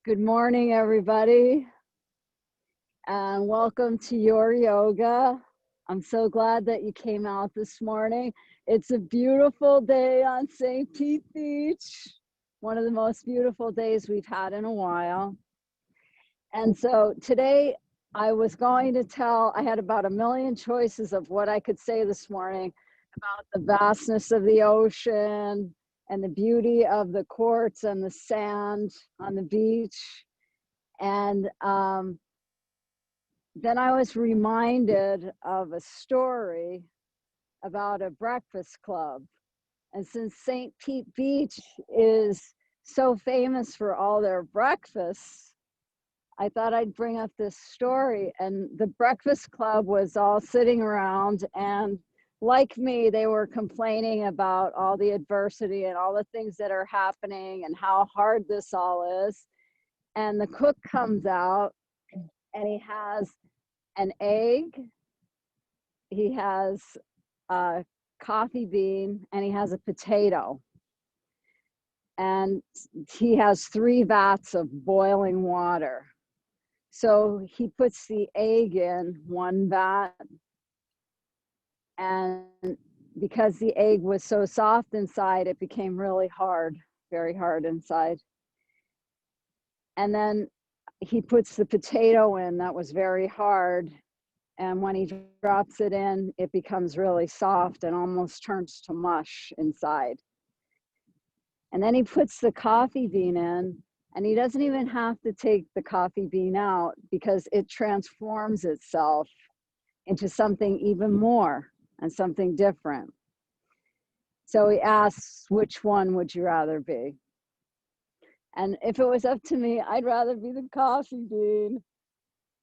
Good morning, everybody, and welcome to Your Yoga. I'm so glad that you came out this morning. It's a beautiful day on St. Pete Beach, one of the most beautiful days we've had in a while. And so today I had about a million choices of what I could say this morning about the vastness of the ocean and the beauty of the quartz and the sand on the beach. And then I was reminded of a story about a breakfast club. And since St. Pete Beach is so famous for all their breakfasts, I thought I'd bring up this story. And the breakfast club was all sitting around, and like me, they were complaining about all the adversity and all the things that are happening and how hard this all is. And the cook comes out and he has an egg, he has a coffee bean, and he has a potato. And he has 3 vats of boiling water. So he puts the egg in 1 vat, and because the egg was so soft inside, it became really hard, very hard inside. And then he puts the potato in that was very hard, and when he drops it in, it becomes really soft and almost turns to mush inside. And then he puts the coffee bean in, and he doesn't even have to take the coffee bean out because it transforms itself into something even more and something different. So he asks, which one would you rather be? And if it was up to me, I'd rather be the coffee bean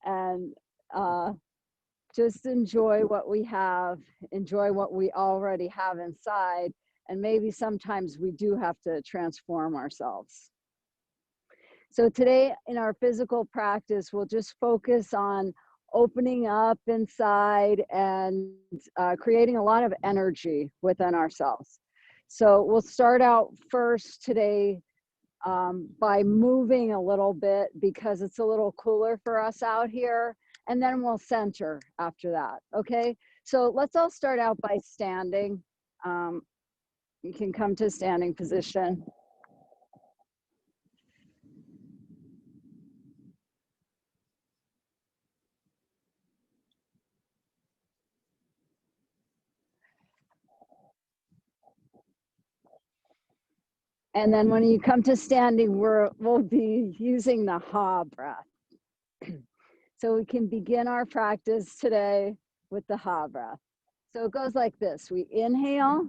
and just enjoy what we have, enjoy what we already have inside, and maybe sometimes we do have to transform ourselves. So today in our physical practice, we'll just focus on opening up inside and creating a lot of energy within ourselves. So we'll start out first today by moving a little bit because it's a little cooler for us out here, and then we'll center after that, okay? So let's all start out by standing. You can come to standing position. And then when you come to standing, we'll be using the ha breath. So we can begin our practice today with the ha breath. So it goes like this. We inhale,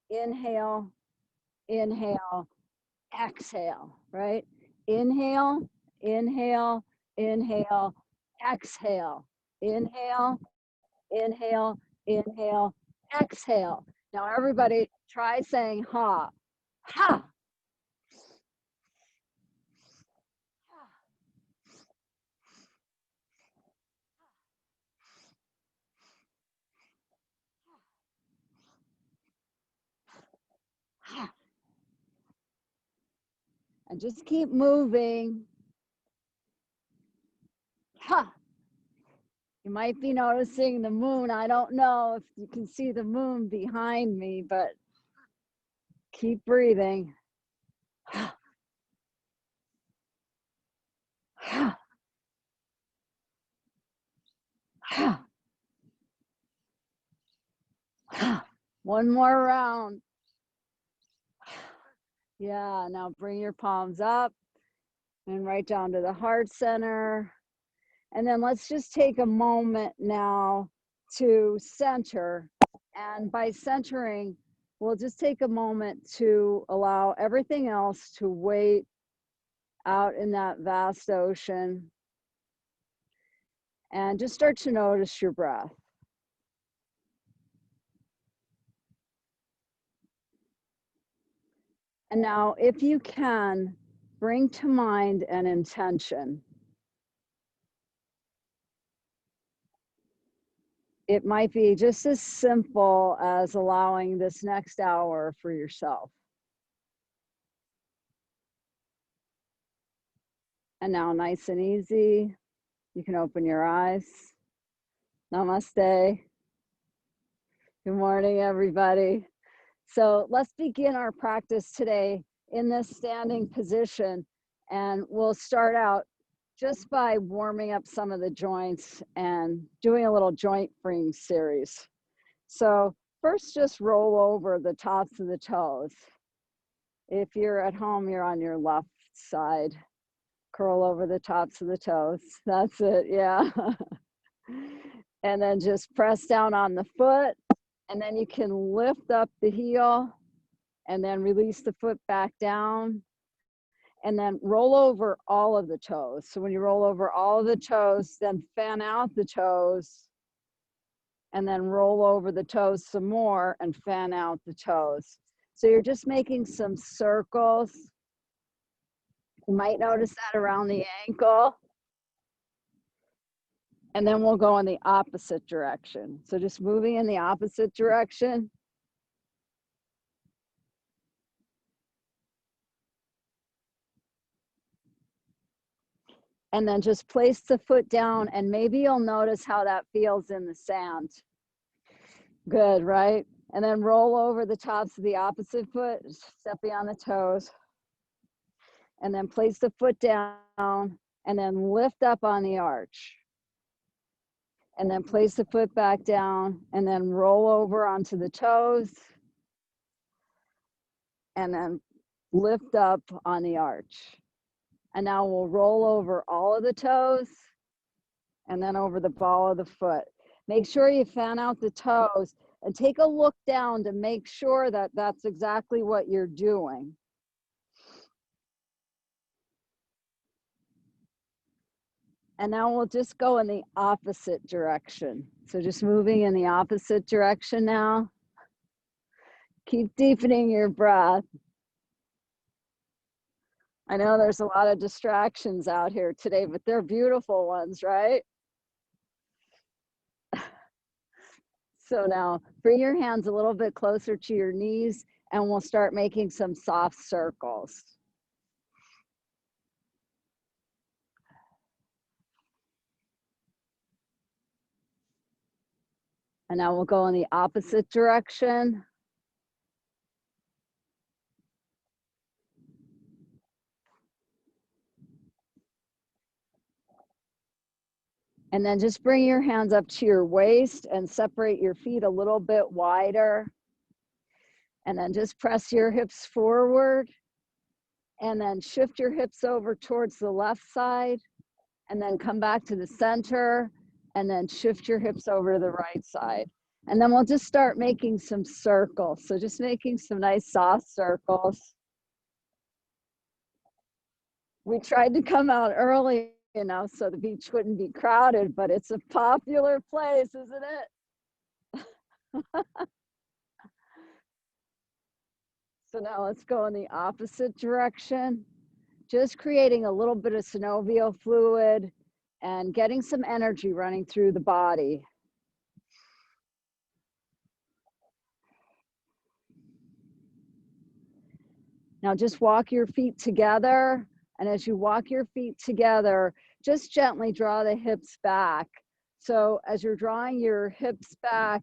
inhale, inhale, exhale, right? Inhale, inhale, inhale, exhale. Inhale, inhale, inhale, exhale. Now everybody try saying ha. Ha. Ha. And just keep moving. Ha. You might be noticing the moon. I don't know if you can see the moon behind me, but keep breathing. Ha. Ha. Ha. Ha. One more round. Yeah, now bring your palms up and right down to the heart center. And then let's just take a moment now to center. And by centering, we'll just take a moment to allow everything else to wait out in that vast ocean. And just start to notice your breath. And now, if you can, bring to mind an intention. It might be just as simple as allowing this next hour for yourself. And now nice and easy, you can open your eyes. Namaste. Good morning, everybody. So let's begin our practice today in this standing position. And we'll start out just by warming up some of the joints and doing a little joint freeing series. So first, just roll over the tops of the toes. If you're at home, you're on your left side. Curl over the tops of the toes. That's it, yeah. And then just press down on the foot, and then you can lift up the heel and then release the foot back down, and then roll over all of the toes. So when you roll over all of the toes, then fan out the toes, and then roll over the toes some more and fan out the toes. So you're just making some circles. You might notice that around the ankle. And then we'll go in the opposite direction. So just moving in the opposite direction. And then just place the foot down, and maybe you'll notice how that feels in the sand. Good, right? And then roll over the tops of the opposite foot, step beyond the toes. And then place the foot down, and then lift up on the arch. And then place the foot back down, and then roll over onto the toes. And then lift up on the arch. And now we'll roll over all of the toes and then over the ball of the foot. Make sure you fan out the toes and take a look down to make sure that that's exactly what you're doing. And now we'll just go in the opposite direction. So just moving in the opposite direction now. Keep deepening your breath. I know there's a lot of distractions out here today, but they're beautiful ones, right? So now bring your hands a little bit closer to your knees, and we'll start making some soft circles. And now we'll go in the opposite direction. And then just bring your hands up to your waist and separate your feet a little bit wider. And then just press your hips forward. And then shift your hips over towards the left side. And then come back to the center. And then shift your hips over to the right side. And then we'll just start making some circles. So just making some nice soft circles. We tried to come out early, you know, so the beach wouldn't be crowded, but it's a popular place, isn't it? So now let's go in the opposite direction. Just creating a little bit of synovial fluid and getting some energy running through the body. Now just walk your feet together. And as you walk your feet together, just gently draw the hips back. So as you're drawing your hips back,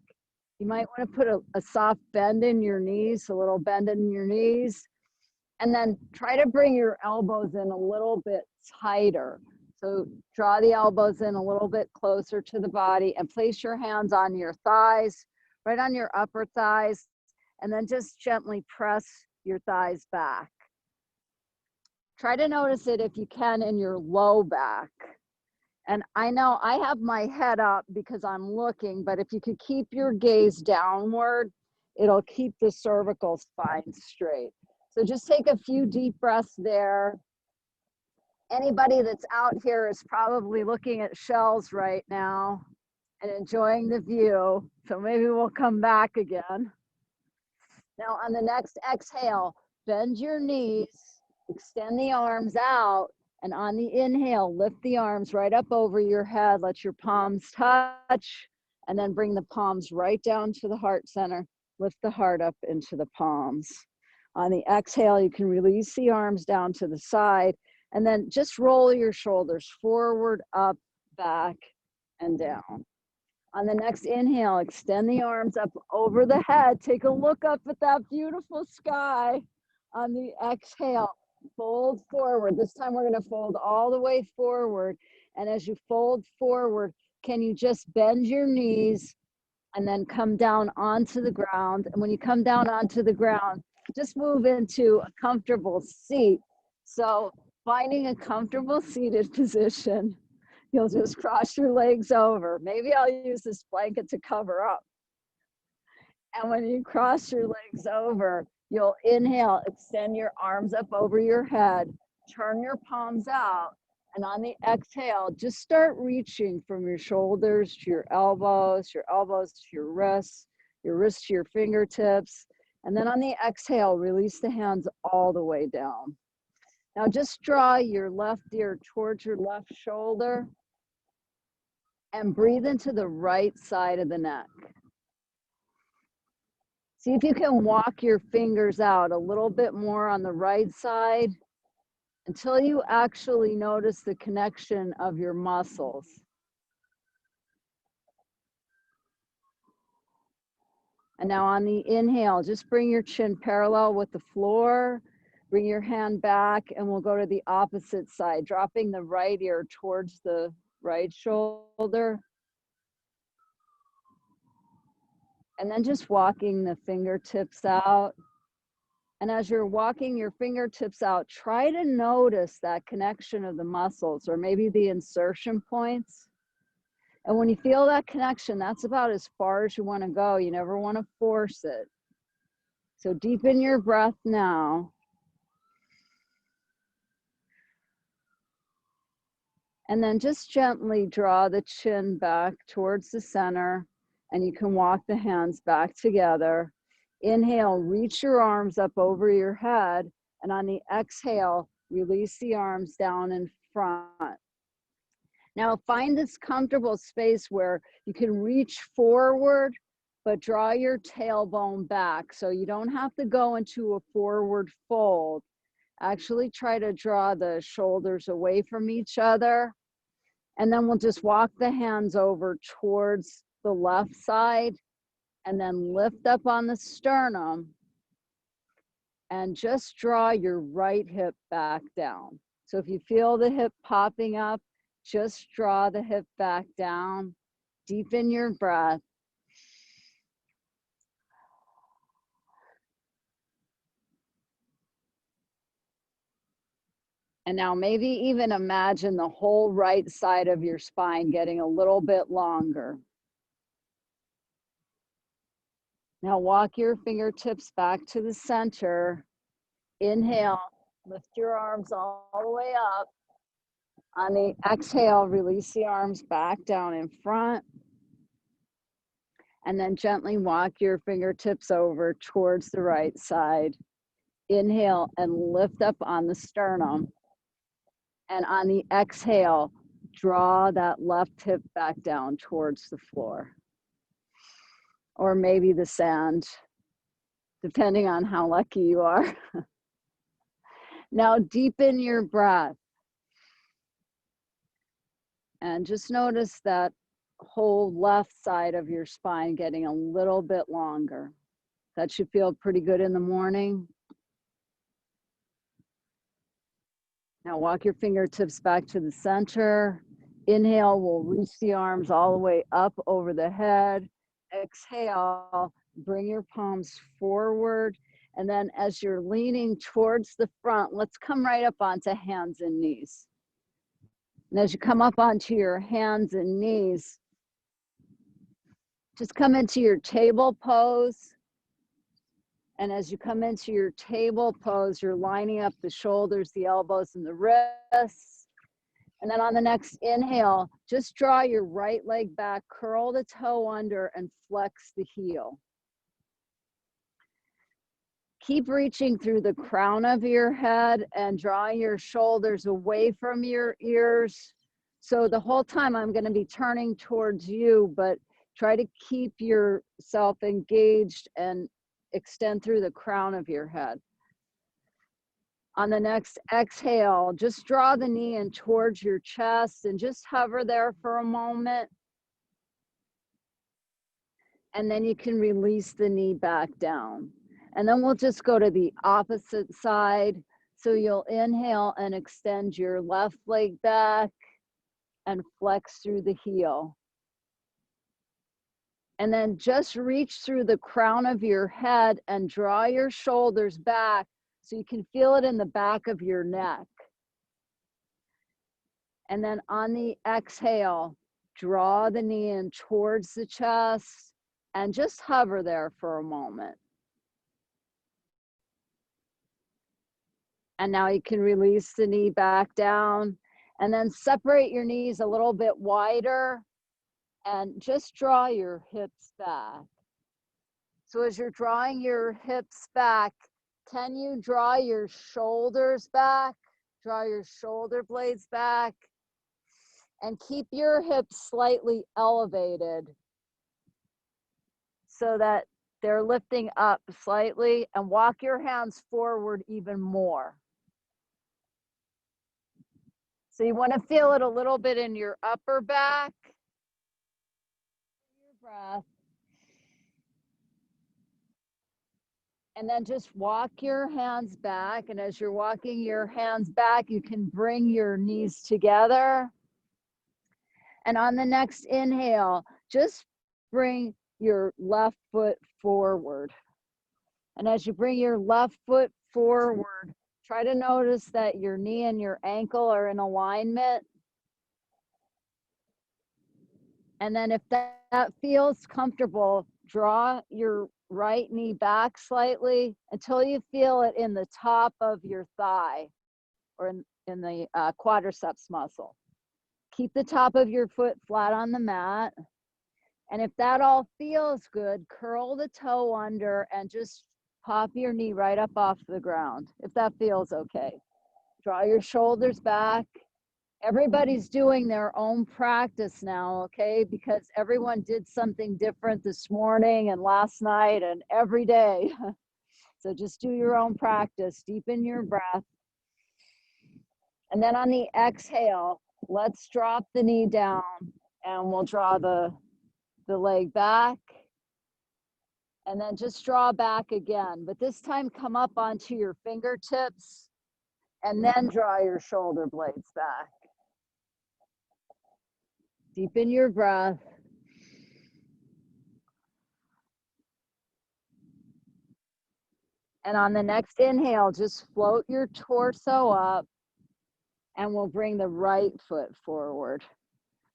you might want to put a soft bend in your knees, a little bend in your knees. And then try to bring your elbows in a little bit tighter. So draw the elbows in a little bit closer to the body and place your hands on your thighs, right on your upper thighs, and then just gently press your thighs back. Try to notice it if you can in your low back. And I know I have my head up because I'm looking, but if you could keep your gaze downward, it'll keep the cervical spine straight. So just take a few deep breaths there. Anybody that's out here is probably looking at shells right now and enjoying the view. So maybe we'll come back again. Now on the next exhale, bend your knees, extend the arms out, and on the inhale, lift the arms right up over your head. Let your palms touch, and then bring the palms right down to the heart center. Lift the heart up into the palms. On the exhale, you can release the arms down to the side And then just roll your shoulders forward, up, back, and down. On the next inhale, extend the arms up over the head. Take a look up at that beautiful sky. On the exhale, fold forward. This time we're going to fold all the way forward. And as you fold forward, can you just bend your knees and then come down onto the ground? And when you come down onto the ground, just move into a comfortable seat. So finding a comfortable seated position, you'll just cross your legs over. Maybe I'll use this blanket to cover up. And when you cross your legs over, you'll inhale, extend your arms up over your head, turn your palms out. And on the exhale, just start reaching from your shoulders to your elbows to your wrists to your fingertips. And then on the exhale, release the hands all the way down. Now just draw your left ear towards your left shoulder and breathe into the right side of the neck. See if you can walk your fingers out a little bit more on the right side until you actually notice the connection of your muscles. And now on the inhale, just bring your chin parallel with the floor, bring your hand back, and we'll go to the opposite side, dropping the right ear towards the right shoulder. And then just walking the fingertips out. And as you're walking your fingertips out, try to notice that connection of the muscles or maybe the insertion points. And when you feel that connection, that's about as far as you want to go. You never want to force it. So deepen your breath now. And then just gently draw the chin back towards the center, and you can walk the hands back together. Inhale, reach your arms up over your head, and on the exhale, release the arms down in front. Now find this comfortable space where you can reach forward, but draw your tailbone back. So you don't have to go into a forward fold. Actually try to draw the shoulders away from each other. And then we'll just walk the hands over towards the left side and then lift up on the sternum and just draw your right hip back down. So if you feel the hip popping up, just draw the hip back down, deepen your breath. And now maybe even imagine the whole right side of your spine getting a little bit longer. Now walk your fingertips back to the center. Inhale, lift your arms all the way up. On the exhale, release the arms back down in front. And then gently walk your fingertips over towards the right side. Inhale and lift up on the sternum. And on the exhale, draw that left hip back down towards the floor. Or maybe the sand, depending on how lucky you are. Now deepen your breath. And just notice that whole left side of your spine getting a little bit longer. That should feel pretty good in the morning. Now walk your fingertips back to the center. Inhale, we'll reach the arms all the way up over the head. Exhale, bring your palms forward. And then as you're leaning towards the front, let's come right up onto hands and knees. And as you come up onto your hands and knees, just come into your table pose. And as you come into your table pose, you're lining up the shoulders, the elbows, and the wrists. And then on the next inhale, just draw your right leg back, curl the toe under, and flex the heel. Keep reaching through the crown of your head and drawing your shoulders away from your ears. So the whole time I'm going to be turning towards you, but try to keep yourself engaged and extend through the crown of your head. On the next exhale, just draw the knee in towards your chest and just hover there for a moment. And then you can release the knee back down. And then we'll just go to the opposite side. So you'll inhale and extend your left leg back and flex through the heel. And then just reach through the crown of your head and draw your shoulders back so you can feel it in the back of your neck. And then on the exhale, draw the knee in towards the chest and just hover there for a moment. And now you can release the knee back down and then separate your knees a little bit wider and just draw your hips back. So as you're drawing your hips back, can you draw your shoulders back? Draw your shoulder blades back and keep your hips slightly elevated so that they're lifting up slightly, and walk your hands forward even more. So you want to feel it a little bit in your upper back. Your breath. And then just walk your hands back. And as you're walking your hands back, you can bring your knees together. And on the next inhale, just bring your left foot forward. And as you bring your left foot forward, try to notice that your knee and your ankle are in alignment. And then if that feels comfortable, draw your right knee back slightly until you feel it in the top of your thigh or in the quadriceps muscle. Keep the top of your foot flat on the mat. And if that all feels good, curl the toe under and just pop your knee right up off the ground, if that feels okay. Draw your shoulders back. Everybody's doing their own practice now, okay? Because everyone did something different this morning and last night and every day. So just do your own practice, deepen your breath. And then on the exhale, let's drop the knee down and we'll draw the leg back. And then just draw back again, but this time come up onto your fingertips and then draw your shoulder blades back. Deepen your breath. And on the next inhale, just float your torso up and we'll bring the right foot forward.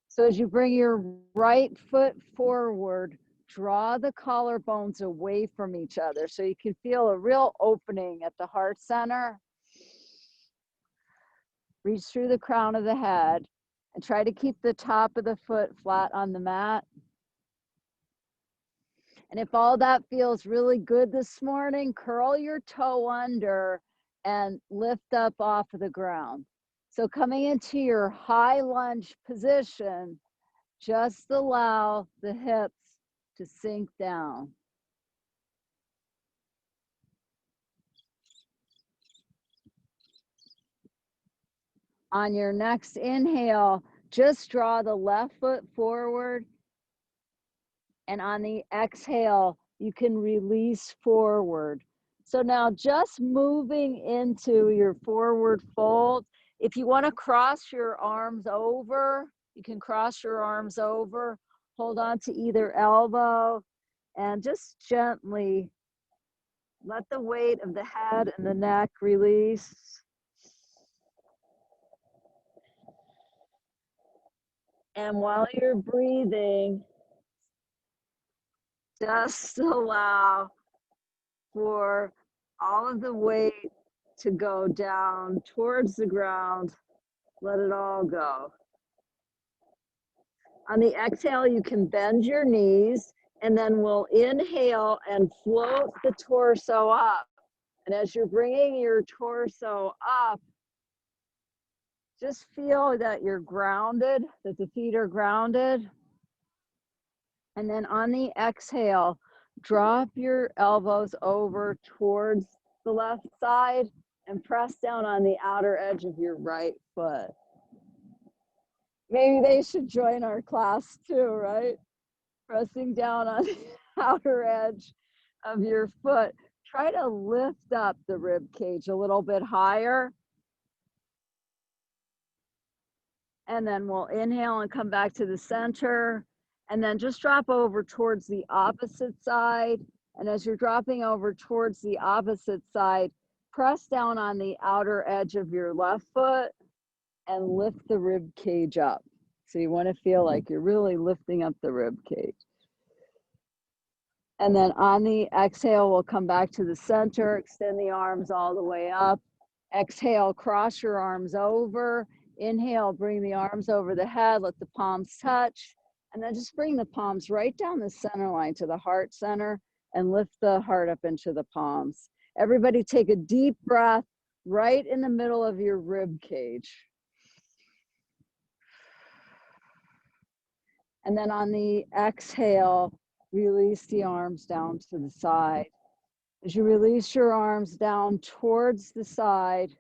So as you bring your right foot forward, draw the collarbones away from each other so you can feel a real opening at the heart center. Reach through the crown of the head and try to keep the top of the foot flat on the mat. And if all that feels really good this morning, curl your toe under and lift up off of the ground. So coming into your high lunge position, just allow the hips to sink down. On your next inhale, just draw the left foot forward. And on the exhale, you can release forward. So now just moving into your forward fold. If you want to cross your arms over, you can cross your arms over, hold on to either elbow, and just gently let the weight of the head and the neck release. And while you're breathing, just allow for all of the weight to go down towards the ground. Let it all go. On the exhale, you can bend your knees, and then we'll inhale and float the torso up. And as you're bringing your torso up, just feel that you're grounded, that the feet are grounded. And then on the exhale, drop your elbows over towards the left side and press down on the outer edge of your right foot. Maybe they should join our class too, right? Pressing down on the outer edge of your foot. Try to lift up the rib cage a little bit higher. And then we'll inhale and come back to the center. And then just drop over towards the opposite side. And as you're dropping over towards the opposite side, press down on the outer edge of your left foot and lift the rib cage up. So you want to feel like you're really lifting up the rib cage. And then on the exhale, we'll come back to the center, extend the arms all the way up. Exhale, cross your arms over. Inhale, bring the arms over the head, let the palms touch. And then just bring the palms right down the center line to the heart center and lift the heart up into the palms. Everybody take a deep breath right in the middle of your rib cage. And then on the exhale, release the arms down to the side. As you release your arms down towards the side,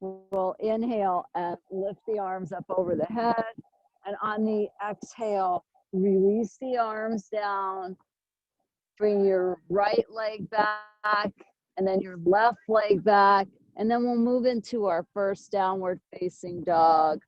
we'll inhale and lift the arms up over the head. And on the exhale, release the arms down. Bring your right leg back and then your left leg back. And then we'll move into our first downward facing dog.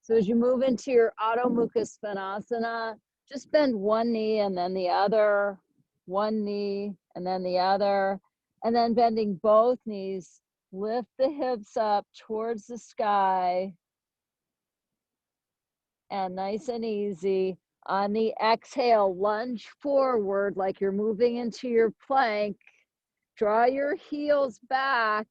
So as you move into your Adho Mukha Svanasana, just bend one knee and then the other, one knee and then the other, and then bending both knees, lift the hips up towards the sky, and nice and easy. On the exhale, lunge forward like you're moving into your plank. Draw your heels back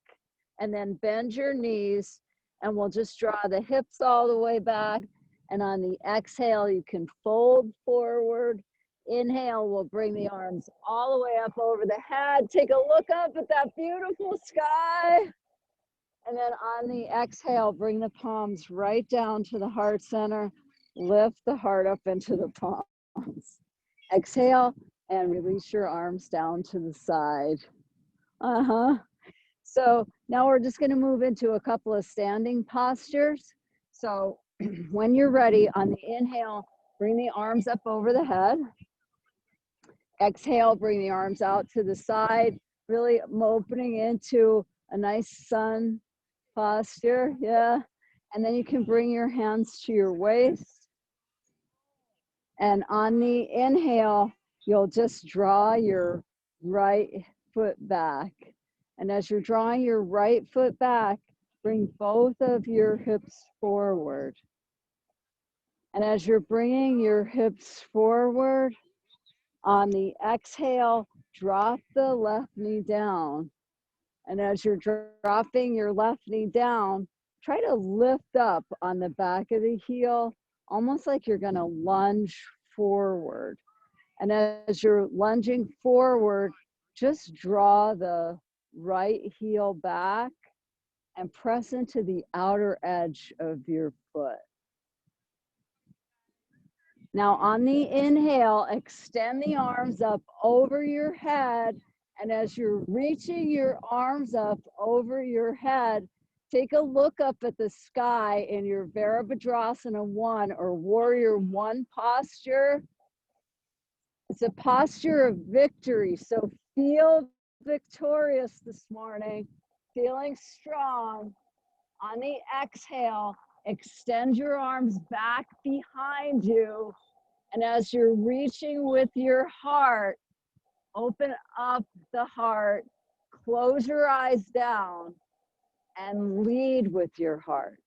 and then bend your knees, and we'll just draw the hips all the way back. And on the exhale, you can fold forward. Inhale, we'll bring the arms all the way up over the head. Take a look up at that beautiful sky. And then on the exhale, bring the palms right down to the heart center. Lift the heart up into the palms. Exhale and release your arms down to the side. So now we're just going to move into a couple of standing postures. So when you're ready, on the inhale, bring the arms up over the head. Exhale, bring the arms out to the side, really opening into a nice sun posture. Yeah. And then you can bring your hands to your waist. And on the inhale, you'll just draw your right foot back. And as you're drawing your right foot back, bring both of your hips forward. And as you're bringing your hips forward, on the exhale, drop the left knee down. And as you're dropping your left knee down, try to lift up on the back of the heel, almost like you're going to lunge forward. And as you're lunging forward, just draw the right heel back and press into the outer edge of your foot. Now on the inhale, extend the arms up over your head. And as you're reaching your arms up over your head, take a look up at the sky in your Virabhadrasana 1 or Warrior 1 posture. It's a posture of victory. So feel victorious this morning, feeling strong. On the exhale, extend your arms back behind you. And as you're reaching with your heart, open up the heart, close your eyes down, and lead with your heart.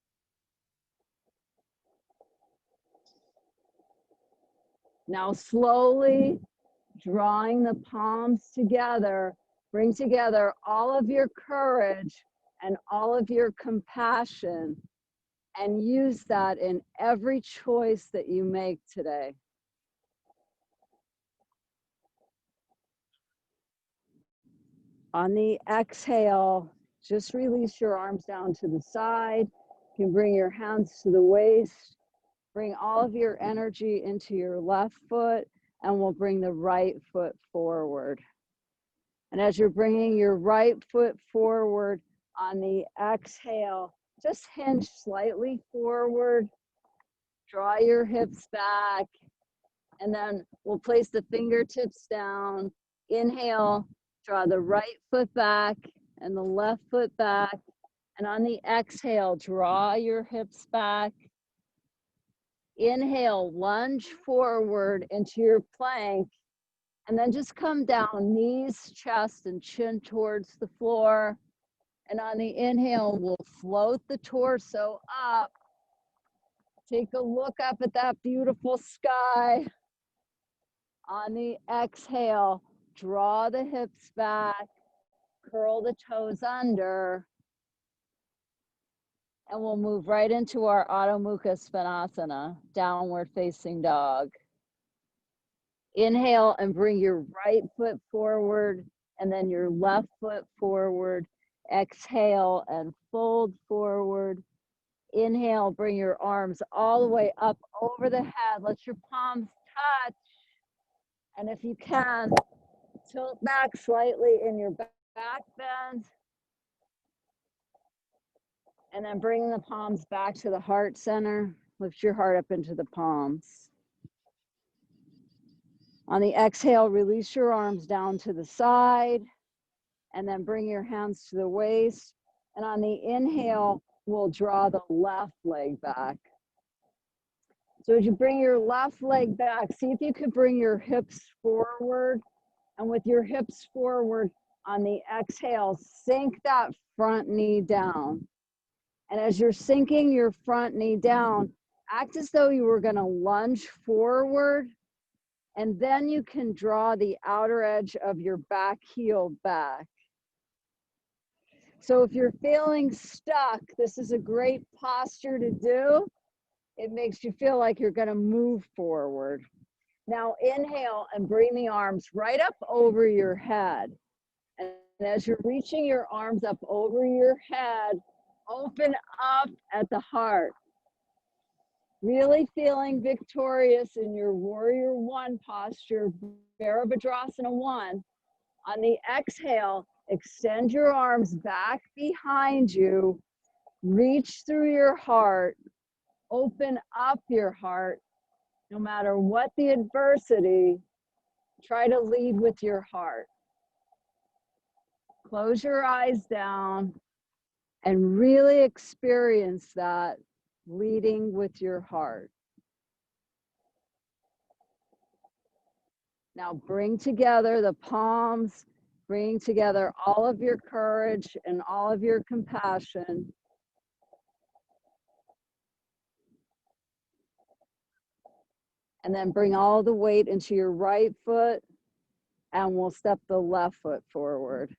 Now slowly drawing the palms together, bring together all of your courage and all of your compassion, and use that in every choice that you make today. On the exhale, just release your arms down to the side. You can bring your hands to the waist. Bring all of your energy into your left foot, and we'll bring the right foot forward. And as you're bringing your right foot forward, On the exhale, just hinge slightly forward, draw your hips back, and then we'll place the fingertips down. Inhale, draw the right foot back and the left foot back. And on the exhale, draw your hips back. Inhale, lunge forward into your plank, and then just come down, knees, chest, and chin towards the floor. And on the inhale, we'll float the torso up. Take a look up at that beautiful sky. On the exhale, draw the hips back, curl the toes under, and we'll move right into our Adho Mukha Svanasana, downward facing dog. Inhale and bring your right foot forward and then your left foot forward. Exhale and fold forward. Inhale, bring your arms all the way up over the head. Let your palms touch. And if you can, tilt back slightly in your back bend. And then bring the palms back to the heart center. Lift your heart up into the palms. On the exhale, release your arms down to the side. And then bring your hands to the waist. And on the inhale, we'll draw the left leg back. So as you bring your left leg back, see if you could bring your hips forward. And with your hips forward, on the exhale, sink that front knee down. And as you're sinking your front knee down, act as though you were going to lunge forward. And then you can draw the outer edge of your back heel back. So if you're feeling stuck, this is a great posture to do. It makes you feel like you're going to move forward. Now inhale and bring the arms right up over your head. And as you're reaching your arms up over your head, open up at the heart. Really feeling victorious in your Warrior One posture, Virabhadrasana 1. On the exhale, extend your arms back behind you, reach through your heart, open up your heart. No matter what the adversity, try to lead with your heart. Close your eyes down and really experience that leading with your heart. Now bring together the palms, bring together all of your courage and all of your compassion. And then bring all the weight into your right foot, and we'll step the left foot forward.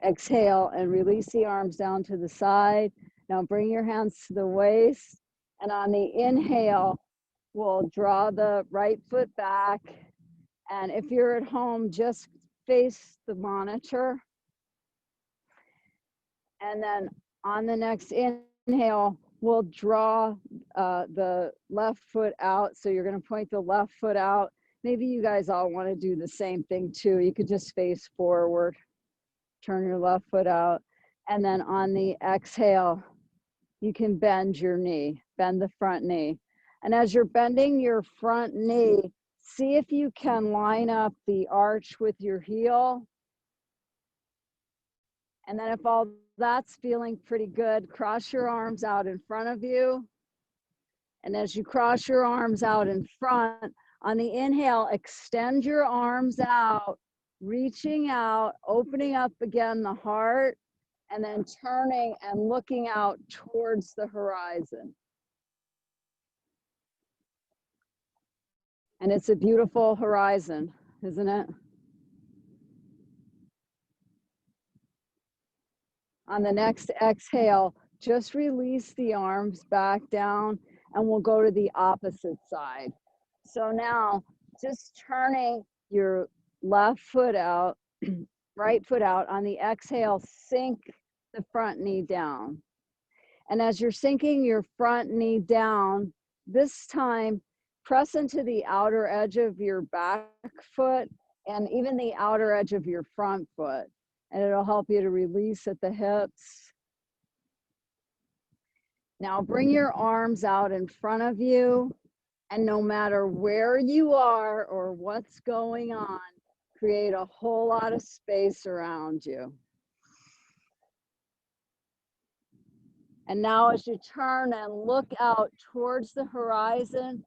Exhale and release the arms down to the side. Now bring your hands to the waist, and on the inhale, we'll draw the right foot back. And if you're at home, just face the monitor. And then on the next inhale, we'll draw the left foot out. So you're going to point the left foot out. Maybe you guys all want to do the same thing too. You could just face forward, turn your left foot out. And then on the exhale, you can bend your knee, bend the front knee. And as you're bending your front knee, see if you can line up the arch with your heel. And then if all that's feeling pretty good, cross your arms out in front of you. And as you cross your arms out in front, on the inhale, extend your arms out, reaching out, opening up again the heart, and then turning and looking out towards the horizon. And it's a beautiful horizon, isn't it? On the next exhale, just release the arms back down, and we'll go to the opposite side. So now, just turning your left foot out, right foot out. On the exhale, sink the front knee down. And as you're sinking your front knee down, this time, press into the outer edge of your back foot and even the outer edge of your front foot. and it'll help you to release at the hips. Now bring your arms out in front of you, and no matter where you are or what's going on, create a whole lot of space around you. And now as you turn and look out towards the horizon,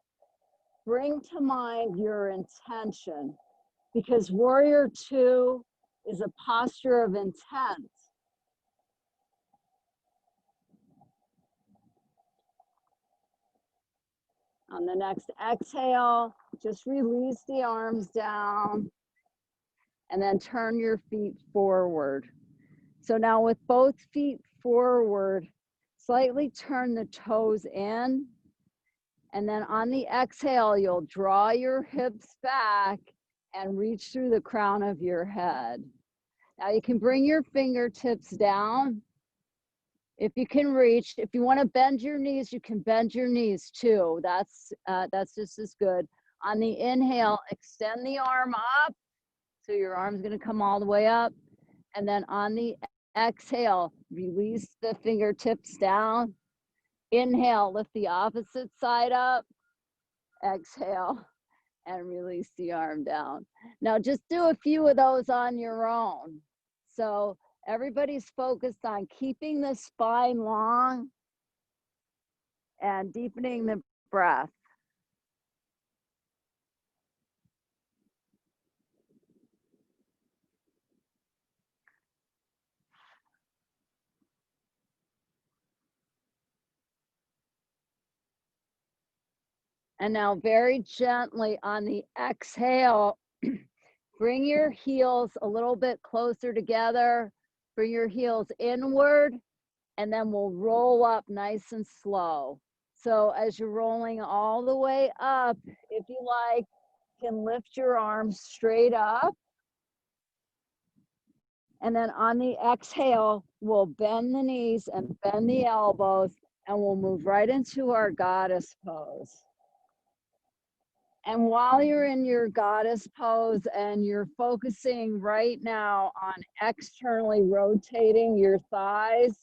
bring to mind your intention, because Warrior Two is a posture of intent. On the next exhale, just release the arms down and then turn your feet forward. So now with both feet forward, slightly turn the toes in, and then on the exhale, you'll draw your hips back and reach through the crown of your head. Now you can bring your fingertips down if you can reach. If you want to bend your knees, you can bend your knees too. That's just as good. On the inhale, extend the arm up. So your arm's going to come all the way up. And then on the exhale, release the fingertips down. Inhale, lift the opposite side up. Exhale, and release the arm down. Now just do a few of those on your own. So everybody's focused on keeping the spine long and deepening the breath. And now very gently on the exhale, bring your heels a little bit closer together, bring your heels inward, and then we'll roll up nice and slow. So as you're rolling all the way up, if you like, you can lift your arms straight up. And then on the exhale, we'll bend the knees and bend the elbows, and we'll move right into our goddess pose. And while you're in your goddess pose and you're focusing right now on externally rotating your thighs,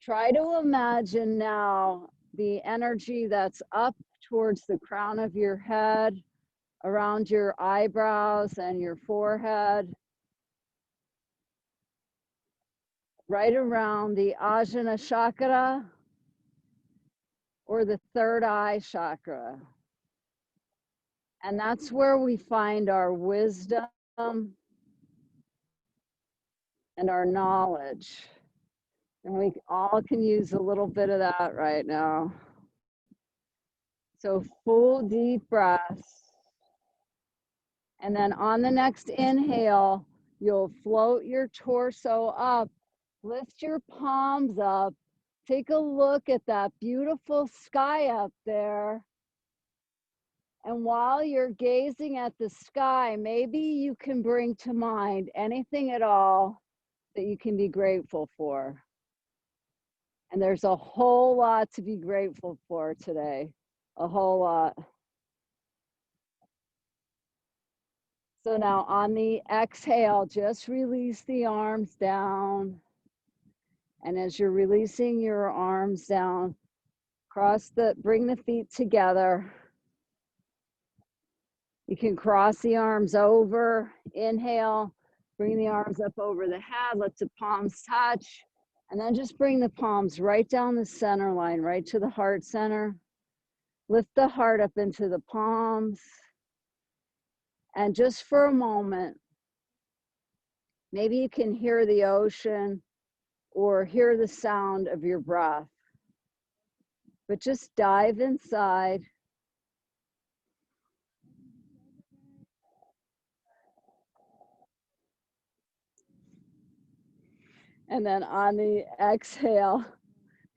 try to imagine now the energy that's up towards the crown of your head, around your eyebrows and your forehead, right around the Ajna chakra or the third eye chakra. And that's where we find our wisdom and our knowledge. And we all can use a little bit of that right now. So full deep breaths. And then on the next inhale, you'll float your torso up, lift your palms up, take a look at that beautiful sky up there. And while you're gazing at the sky, maybe you can bring to mind anything at all that you can be grateful for. And there's a whole lot to be grateful for today, a whole lot. So now on the exhale, just release the arms down. And as you're releasing your arms down, bring the feet together. You can cross the arms over, inhale, bring the arms up over the head, let the palms touch, and then just bring the palms right down the center line, right to the heart center. Lift the heart up into the palms. And just for a moment, maybe you can hear the ocean or hear the sound of your breath. But just dive inside. And then on the exhale,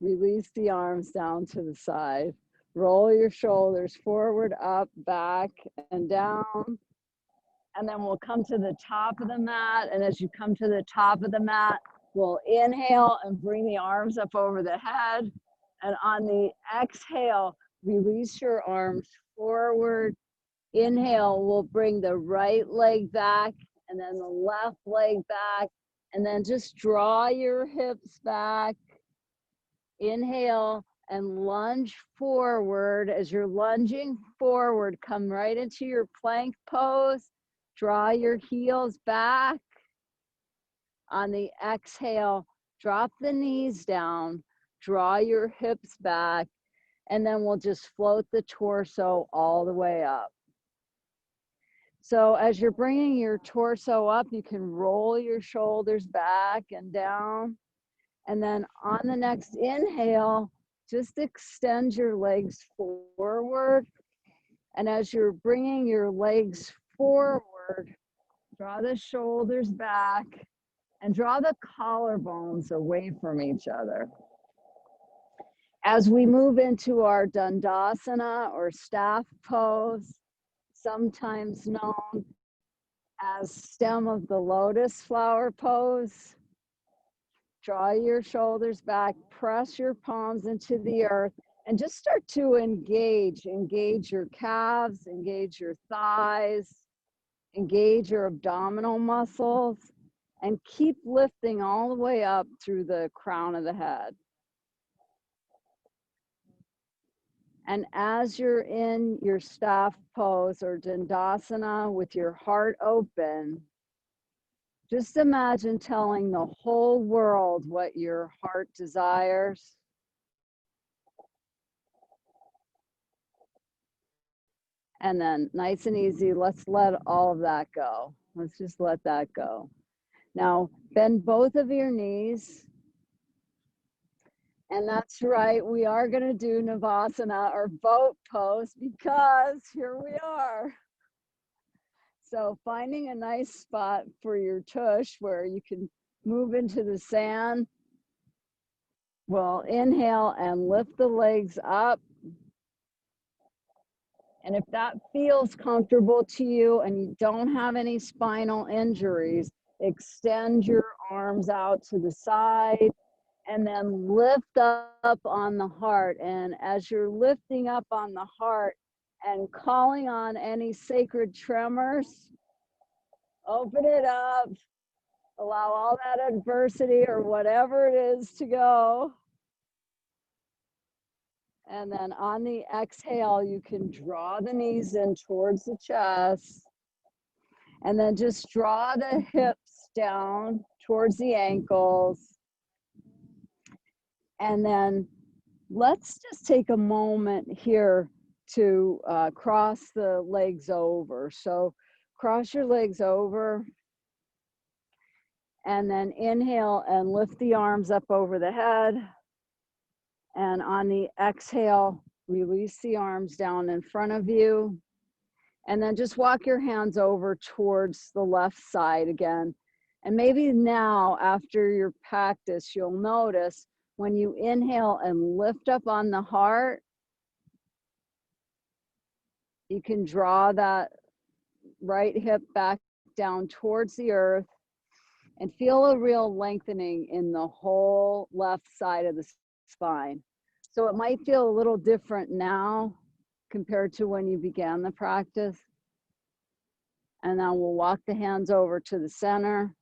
release the arms down to the side. Roll your shoulders forward, up, back, and down. And then we'll come to the top of the mat. And as you come to the top of the mat, we'll inhale and bring the arms up over the head. And on the exhale, release your arms forward. Inhale, we'll bring the right leg back and then the left leg back, and then just draw your hips back. Inhale and lunge forward. As you're lunging forward, come right into your plank pose. Draw your heels back. On the exhale, drop the knees down, draw your hips back, and then we'll just float the torso all the way up. So as you're bringing your torso up, you can roll your shoulders back and down. And then on the next inhale, just extend your legs forward. And as you're bringing your legs forward, draw the shoulders back and draw the collarbones away from each other. As we move into our Dandasana or staff pose, sometimes known as stem of the lotus flower pose, draw your shoulders back, press your palms into the earth, and just start to engage your calves, engage your thighs, engage your abdominal muscles, and keep lifting all the way up through the crown of the head. And as you're in your staff pose or Dandasana with your heart open, just imagine telling the whole world what your heart desires. And then nice and easy, let's let all of that go. Let's just let that go. Now, bend both of your knees. And that's right, we are gonna do Navasana or boat pose because here we are. So finding a nice spot for your tush where you can move into the sand. We'll inhale and lift the legs up. And if that feels comfortable to you and you don't have any spinal injuries, extend your arms out to the side and then lift up on the heart. And as you're lifting up on the heart and calling on any sacred tremors, open it up, allow all that adversity or whatever it is to go. And then on the exhale, you can draw the knees in towards the chest. And then just draw the hips down towards the ankles. And then let's just take a moment here to cross the legs over. So cross your legs over. And then inhale and lift the arms up over the head. And on the exhale, release the arms down in front of you. And then just walk your hands over towards the left side again. And maybe now, after your practice, you'll notice when you inhale and lift up on the heart, you can draw that right hip back down towards the earth and feel a real lengthening in the whole left side of the spine. So it might feel a little different now compared to when you began the practice. And now we'll walk the hands over to the center.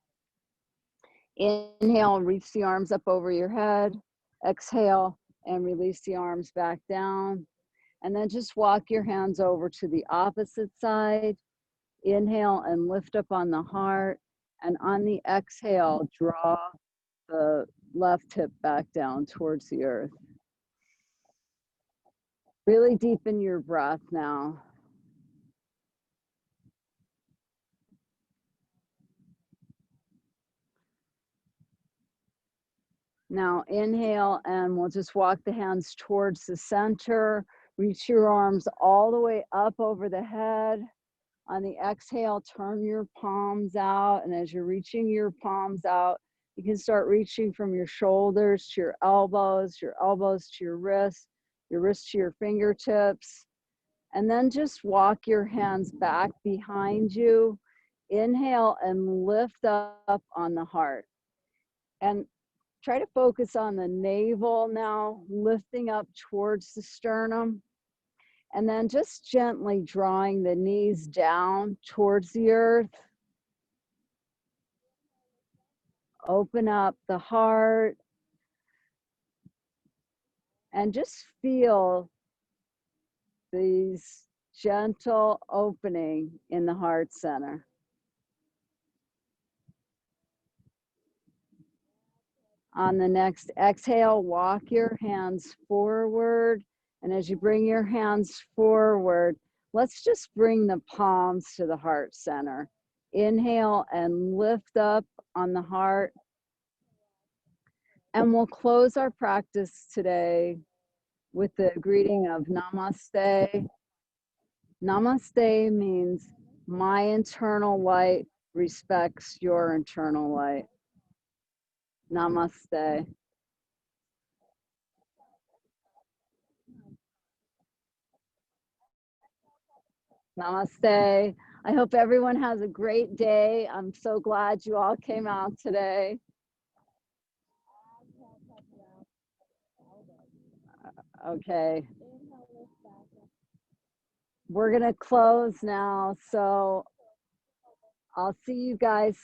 Inhale, reach the arms up over your head. Exhale and release the arms back down. And then just walk your hands over to the opposite side. Inhale and lift up on the heart. And on the exhale, draw the left hip back down towards the earth. Really deepen your breath now. Now inhale and we'll just walk the hands towards the center. Reach your arms all the way up over the head. On the exhale, turn your palms out. And as you're reaching your palms out, you can start reaching from your shoulders to your elbows to your wrists to your fingertips. And then just walk your hands back behind you. Inhale and lift up on the heart. And try to focus on the navel now, lifting up towards the sternum. And then just gently drawing the knees down towards the earth. Open up the heart and just feel these gentle opening in the heart center. On the next exhale, walk your hands forward. And as you bring your hands forward, let's just bring the palms to the heart center. Inhale and lift up on the heart. And we'll close our practice today with the greeting of Namaste. Namaste means my internal light respects your internal light. Namaste. Namaste. I hope everyone has a great day. I'm so glad you all came out today. Okay. We're going to close now. So I'll see you guys